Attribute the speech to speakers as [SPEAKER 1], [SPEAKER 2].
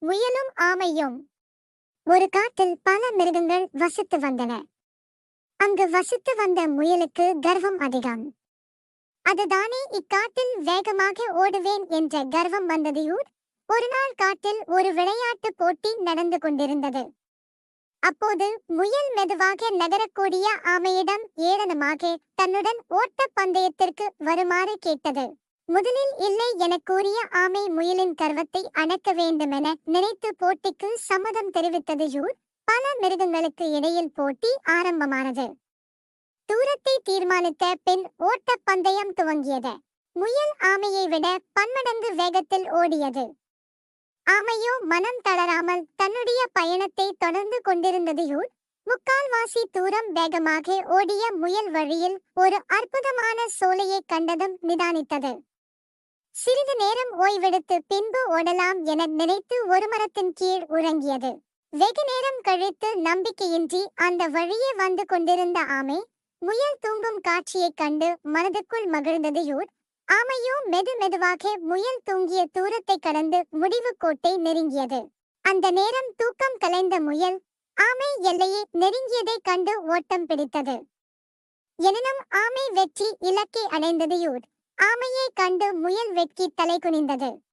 [SPEAKER 1] முயலும் ஆமையும். ஒரு காட்டில் பல மிருகங்கள் வசித்து வந்தன. அங்கு வசித்து வந்த முயலுக்கு கர்வம் அதிகம். அதுதானே இக்காட்டில் வேகமாக ஓடுவேன் என்ற கர்வம் வந்ததையூர். ஒரு நாள் காட்டில் ஒரு விளையாட்டு போட்டி நடந்து கொண்டிருந்தது. அப்போது முயல் மெதுவாக நகரக்கூடிய ஆமையிடம் ஏளனமாக தன்னுடன் ஓட்ட பந்தயத்திற்கு வருமாறு கேட்டது. முதலில் இல்லை எனக் கூறிய ஆமை முயலின் கர்வத்தை அடக்க வேண்டுமென நினைத்து போட்டிக்கு சம்மதம் தெரிவித்தது. பல மிருகங்களுக்கு இடையில் போட்டி ஆரம்பமானது. தூரத்தை தீர்மானித்த பின் ஓட்டப் பந்தயம் துவங்கியது. முயல் ஆமையை விட பன்மடங்கு வேகத்தில் ஓடியது. ஆமையோ மனம் தளராமல் தன்னுடைய பயணத்தை தொடர்ந்து கொண்டிருந்தது. முக்கால்வாசி தூரம் வேகமாக ஓடிய முயல் வழியில் ஒரு அற்புதமான சோலையை கண்டதும் நிதானித்தது. சிறிது நேரம் ஓய்வெடுத்து பின்பு ஓடலாம் என நினைத்து ஒரு மரத்தின் கீழ் உறங்கியது. வெகு நேரம் கழித்து நம்பிக்கையின்றி அந்த வழியே வந்து கொண்டிருந்த ஆமை முயல் தூங்கும் காட்சியைக் கண்டு மனதுக்குள் மகிழ்ந்தது. ஆமையோ மெதுவாக முயல் தூங்கிய தூரத்தை கடந்து முடிவு கோட்டை நெருங்கியது. அந்த நேரம் தூக்கம் கலைந்த முயல் ஆமை எல்லையை நெருங்கியதை கண்டு ஓட்டம் பிடித்தது. எனினும் ஆமை வெற்றி இலக்கை அடைந்தது. ஆமையை கண்டு முயல் வெட்கி தலை குனிந்தது.